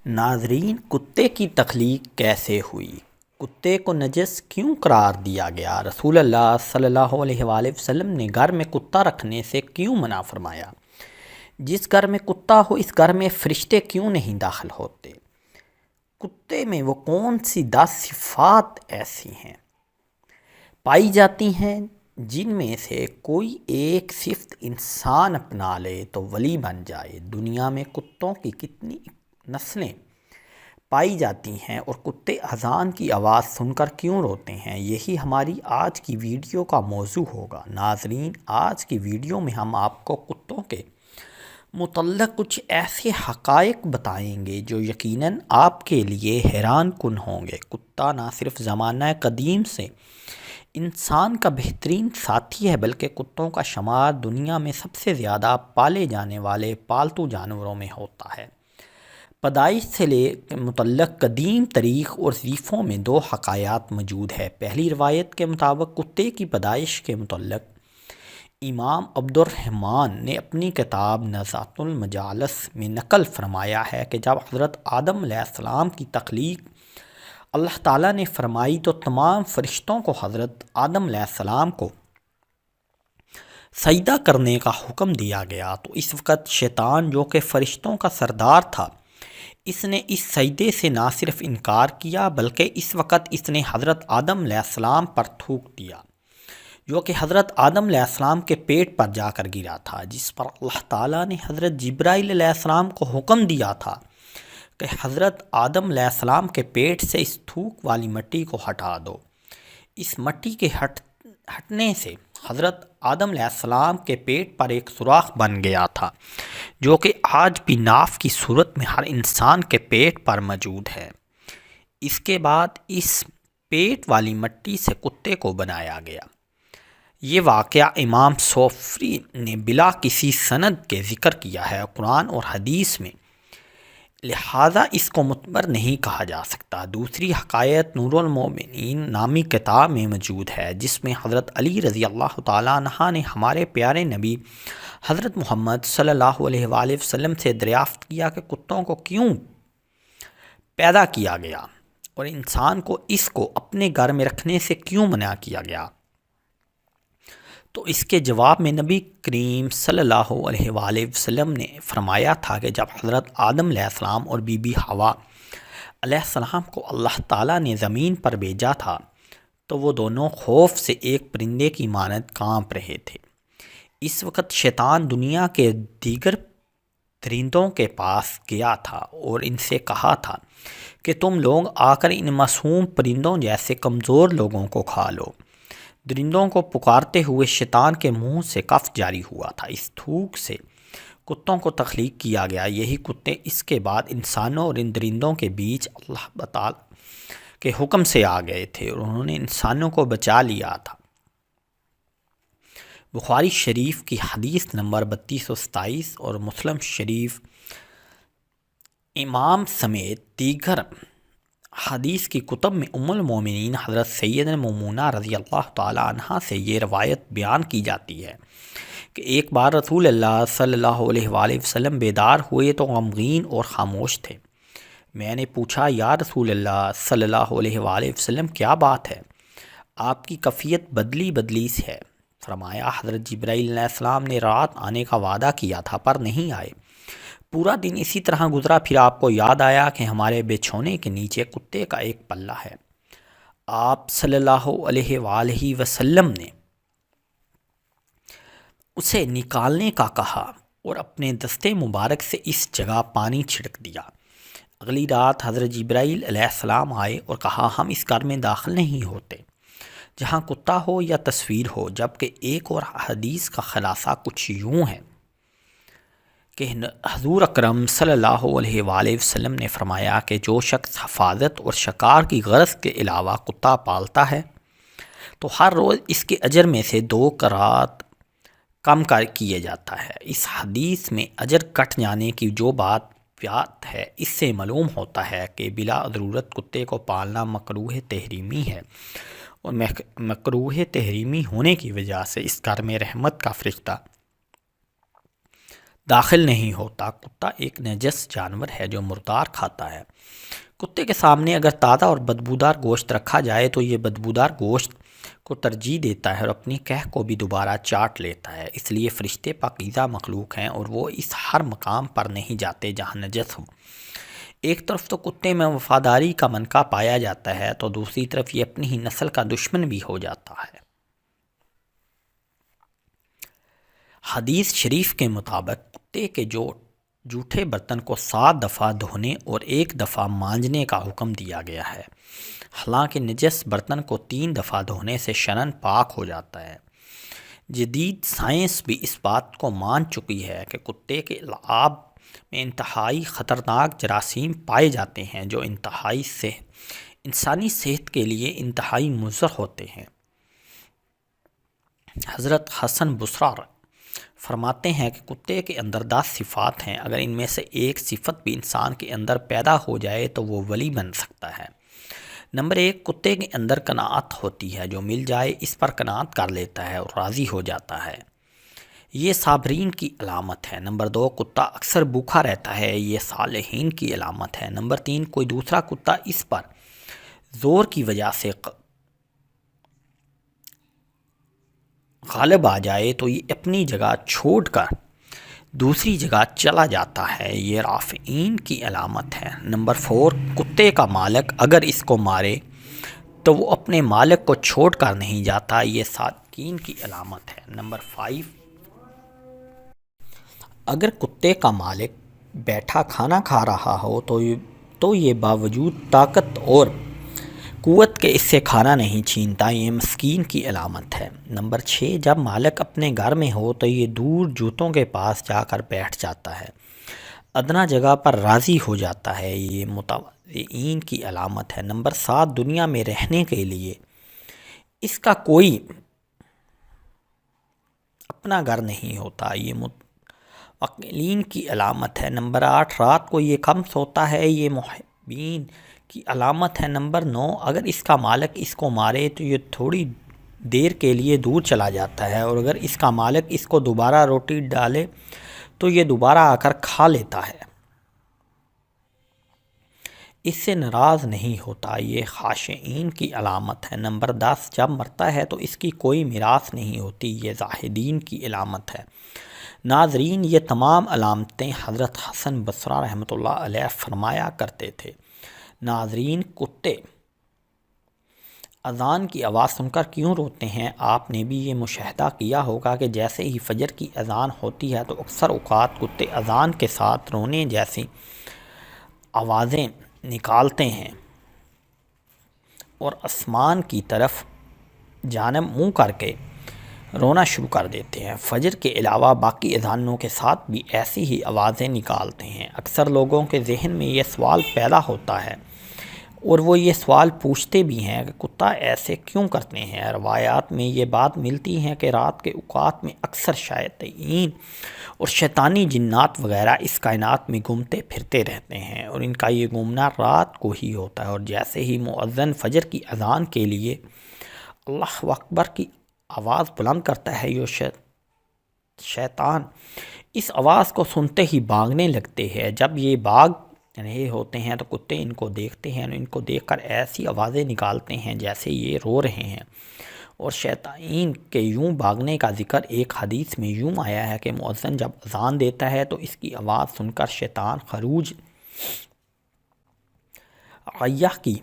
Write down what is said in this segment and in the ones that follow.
ناظرین، کتے کی تخلیق کیسے ہوئی؟ کتے کو نجس کیوں قرار دیا گیا؟ رسول اللہ صلی اللہ علیہ وآلہ وسلم نے گھر میں کتا رکھنے سے کیوں منع فرمایا؟ جس گھر میں کتا ہو اس گھر میں فرشتے کیوں نہیں داخل ہوتے؟ کتے میں وہ کون سی 10 صفات ایسی ہیں پائی جاتی ہیں جن میں سے کوئی ایک صفت انسان اپنا لے تو ولی بن جائے؟ دنیا میں کتوں کی کتنی نسلیں پائی جاتی ہیں اور کتے اذان کی آواز سن کر کیوں روتے ہیں؟ یہی ہماری آج کی ویڈیو کا موضوع ہوگا۔ ناظرین، آج کی ویڈیو میں ہم آپ کو کتوں کے متعلق کچھ ایسے حقائق بتائیں گے جو یقیناً آپ کے لیے حیران کن ہوں گے۔ کتا نہ صرف زمانہ قدیم سے انسان کا بہترین ساتھی ہے بلکہ کتوں کا شمار دنیا میں سب سے زیادہ پالے جانے والے پالتو جانوروں میں ہوتا ہے۔ پیدائش سے متعلق قدیم تاریخ اور ضیفوں میں 2 حکایات موجود ہے۔ پہلی روایت کے مطابق کتے کی پیدائش کے متعلق امام عبد الرحمن نے اپنی کتاب نزہۃ المجالس میں نقل فرمایا ہے کہ جب حضرت آدم علیہ السلام کی تخلیق اللہ تعالیٰ نے فرمائی تو تمام فرشتوں کو حضرت آدم علیہ السلام کو سجدہ کرنے کا حکم دیا گیا، تو اس وقت شیطان جو کہ فرشتوں کا سردار تھا، اس نے اس سجدے سے نہ صرف انکار کیا بلکہ اس وقت اس نے حضرت آدم علیہ السلام پر تھوک دیا، جو کہ حضرت آدم علیہ السلام کے پیٹ پر جا کر گرا تھا، جس پر اللہ تعالیٰ نے حضرت جبرائیل علیہ السلام کو حکم دیا تھا کہ حضرت آدم علیہ السلام کے پیٹ سے اس تھوک والی مٹی کو ہٹا دو۔ اس مٹی کے ہٹنے سے حضرت آدم علیہ السلام کے پیٹ پر ایک سوراخ بن گیا تھا، جو کہ آج بھی ناف کی صورت میں ہر انسان کے پیٹ پر موجود ہے۔ اس کے بعد اس پیٹ والی مٹی سے کتے کو بنایا گیا۔ یہ واقعہ امام سوفری نے بلا کسی سند کے ذکر کیا ہے قرآن اور حدیث میں، لہٰذا اس کو معتبر نہیں کہا جا سکتا۔ دوسری حکایت نور المومنین نامی کتاب میں موجود ہے، جس میں حضرت علی رضی اللہ تعالیٰ عنہ نے ہمارے پیارے نبی حضرت محمد صلی اللہ علیہ وآلہ وسلم سے دریافت کیا کہ کتوں کو کیوں پیدا کیا گیا اور انسان کو اس کو اپنے گھر میں رکھنے سے کیوں منع کیا گیا؟ تو اس کے جواب میں نبی کریم صلی اللہ علیہ وآلہ وسلم نے فرمایا تھا کہ جب حضرت آدم علیہ السلام اور بی بی حوا علیہ السلام کو اللہ تعالیٰ نے زمین پر بھیجا تھا تو وہ دونوں خوف سے ایک پرندے کی مانند کانپ رہے تھے۔ اس وقت شیطان دنیا کے دیگر پرندوں کے پاس گیا تھا اور ان سے کہا تھا کہ تم لوگ آ کر ان معصوم پرندوں جیسے کمزور لوگوں کو کھا لو۔ درندوں کو پکارتے ہوئے شیطان کے منہ سے کف جاری ہوا تھا۔ اس تھوک سے کتوں کو تخلیق کیا گیا۔ یہی کتے اس کے بعد انسانوں اور ان درندوں کے بیچ اللہ تعالیٰ کے حکم سے آ گئے تھے اور انہوں نے انسانوں کو بچا لیا تھا۔ بخاری شریف کی حدیث نمبر 3227 اور مسلم شریف امام سمیت دیگر حدیث کی کتب میں ام المومنین حضرت سیدنا مومنہ رضی اللہ تعالی عنہ سے یہ روایت بیان کی جاتی ہے کہ ایک بار رسول اللہ صلی اللہ علیہ وآلہ وسلم بیدار ہوئے تو غمگین اور خاموش تھے۔ میں نے پوچھا، یا رسول اللہ صلی اللہ علیہ وآلہ وسلم کیا بات ہے؟ آپ کی کیفیت بدلی سی ہے۔ فرمایا، حضرت جبرائیل علیہ السلام نے رات آنے کا وعدہ کیا تھا پر نہیں آئے۔ پورا دن اسی طرح گزرا، پھر آپ کو یاد آیا کہ ہمارے بچھونے کے نیچے کتے کا ایک پلہ ہے۔ آپ صلی اللہ علیہ وآلہ وسلم نے اسے نکالنے کا کہا اور اپنے دستے مبارک سے اس جگہ پانی چھڑک دیا۔ اگلی رات حضرت جبرائیل علیہ السلام آئے اور کہا، ہم اس گھر میں داخل نہیں ہوتے جہاں کتا ہو یا تصویر ہو، جبکہ ایک اور حدیث کا خلاصہ کچھ یوں ہے کہ حضور اکرم صلی اللہ علیہ وآلہ وسلم نے فرمایا کہ جو شخص حفاظت اور شکار کی غرض کے علاوہ کتا پالتا ہے تو ہر روز اس کے اجر میں سے 2 قرات کم کیے جاتا ہے۔ اس حدیث میں اجر کٹ جانے کی جو بات ہے، اس سے معلوم ہوتا ہے کہ بلا ضرورت کتے کو پالنا مکروہ تحریمی ہے اور مکروہ تحریمی ہونے کی وجہ سے اس گھر میں رحمت کا فرشتہ داخل نہیں ہوتا۔ کتا ایک نجس جانور ہے جو مردار کھاتا ہے۔ کتے کے سامنے اگر تازہ اور بدبودار گوشت رکھا جائے تو یہ بدبودار گوشت کو ترجیح دیتا ہے اور اپنی قح کو بھی دوبارہ چاٹ لیتا ہے۔ اس لیے فرشتے پاکیزہ مخلوق ہیں اور وہ اس ہر مقام پر نہیں جاتے جہاں نجس ہو۔ ایک طرف تو کتے میں وفاداری کا منکا پایا جاتا ہے تو دوسری طرف یہ اپنی ہی نسل کا دشمن بھی ہو جاتا ہے۔ حدیث شریف کے مطابق کتے کے جھوٹے برتن کو 7 دفعہ دھونے اور 1 دفعہ مانجنے کا حکم دیا گیا ہے، حالانکہ نجس برتن کو 3 دفعہ دھونے سے شرعاً پاک ہو جاتا ہے۔ جدید سائنس بھی اس بات کو مان چکی ہے کہ کتے کے لعاب میں انتہائی خطرناک جراثیم پائے جاتے ہیں جو انسانی صحت کے لیے انتہائی مضر ہوتے ہیں۔ حضرت حسن بصری فرماتے ہیں کہ کتے کے اندر 10 صفات ہیں، اگر ان میں سے ایک صفت بھی انسان کے اندر پیدا ہو جائے تو وہ ولی بن سکتا ہے۔ نمبر 1، کتے کے اندر قناعت ہوتی ہے، جو مل جائے اس پر قناعت کر لیتا ہے اور راضی ہو جاتا ہے، یہ صابرین کی علامت ہے۔ نمبر 2، کتا اکثر بھوکا رہتا ہے، یہ صالحین کی علامت ہے۔ نمبر 3، کوئی دوسرا کتا اس پر زور کی وجہ سے غالب آ جائے تو یہ اپنی جگہ چھوڑ کر دوسری جگہ چلا جاتا ہے، یہ رافعین کی علامت ہے۔ نمبر 4، کتے کا مالک اگر اس کو مارے تو وہ اپنے مالک کو چھوڑ کر نہیں جاتا، یہ صادقین کی علامت ہے۔ نمبر 5، اگر کتے کا مالک بیٹھا کھانا کھا رہا ہو تو یہ باوجود طاقت اور قوت کے اس سے کھانا نہیں چھینتا، یہ مسکین کی علامت ہے۔ نمبر 6، جب مالک اپنے گھر میں ہو تو یہ دور جوتوں کے پاس جا کر بیٹھ جاتا ہے، ادنا جگہ پر راضی ہو جاتا ہے، یہ متواضعین کی علامت ہے۔ نمبر 7، دنیا میں رہنے کے لیے اس کا کوئی اپنا گھر نہیں ہوتا، یہ متوکلین کی علامت ہے۔ نمبر 8، رات کو یہ کم سوتا ہے، یہ محبین کی علامت ہے۔ نمبر 9، اگر اس کا مالک اس کو مارے تو یہ تھوڑی دیر کے لیے دور چلا جاتا ہے، اور اگر اس کا مالک اس کو دوبارہ روٹی ڈالے تو یہ دوبارہ آ کر کھا لیتا ہے، اس سے ناراض نہیں ہوتا، یہ خاشعین کی علامت ہے۔ نمبر 10، جب مرتا ہے تو اس کی کوئی میراث نہیں ہوتی، یہ زاہدین کی علامت ہے۔ ناظرین، یہ تمام علامتیں حضرت حسن بصری رحمۃ اللہ علیہ فرمایا کرتے تھے۔ ناظرین، کتے اذان کی آواز سن کر کیوں روتے ہیں؟ آپ نے بھی یہ مشاہدہ کیا ہوگا کہ جیسے ہی فجر کی اذان ہوتی ہے تو اکثر اوقات کتے اذان کے ساتھ رونے جیسی آوازیں نکالتے ہیں اور آسمان کی طرف جانب منہ کر کے رونا شروع کر دیتے ہیں۔ فجر کے علاوہ باقی اذانوں کے ساتھ بھی ایسی ہی آوازیں نکالتے ہیں۔ اکثر لوگوں کے ذہن میں یہ سوال پیدا ہوتا ہے اور وہ یہ سوال پوچھتے بھی ہیں کہ کتا ایسے کیوں کرتے ہیں؟ روایات میں یہ بات ملتی ہے کہ رات کے اوقات میں اکثر شیاطین اور شیطانی جنات وغیرہ اس کائنات میں گھومتے پھرتے رہتے ہیں، اور ان کا یہ گھومنا رات کو ہی ہوتا ہے، اور جیسے ہی مؤذن فجر کی اذان کے لیے اللہ اکبر کی آواز بلند کرتا ہے، یہ شیطان اس آواز کو سنتے ہی بھاگنے لگتے ہیں۔ جب یہ بھاگ رہے ہوتے ہیں تو کتے ان کو دیکھتے ہیں، ان کو دیکھ کر ایسی آوازیں نکالتے ہیں جیسے یہ رو رہے ہیں، اور شیاطین کے یوں بھاگنے کا ذکر ایک حدیث میں یوں آیا ہے کہ مؤذن جب اذان دیتا ہے تو اس کی آواز سن کر شیطان خروج عیہ کی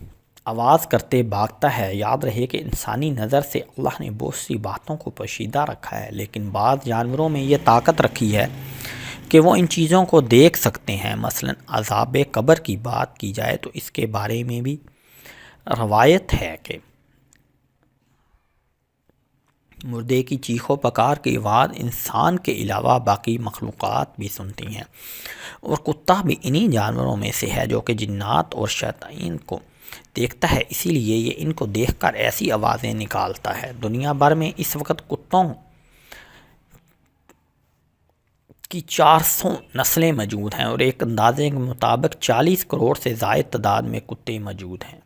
آواز کرتے بھاگتا ہے۔ یاد رہے کہ انسانی نظر سے اللہ نے بہت سی باتوں کو پوشیدہ رکھا ہے، لیکن بعض جانوروں میں یہ طاقت رکھی ہے کہ وہ ان چیزوں کو دیکھ سکتے ہیں۔ مثلا عذاب قبر کی بات کی جائے تو اس کے بارے میں بھی روایت ہے کہ مردے کی چیخ و پکار کی آواز انسان کے علاوہ باقی مخلوقات بھی سنتی ہیں، اور کتا بھی انہی جانوروں میں سے ہے جو کہ جنات اور شیاطین کو دیکھتا ہے، اسی لیے یہ ان کو دیکھ کر ایسی آوازیں نکالتا ہے۔ دنیا بھر میں اس وقت کتوں کی 400 نسلیں موجود ہیں، اور ایک اندازے کے مطابق 40 کروڑ سے زائد تعداد میں کتے موجود ہیں۔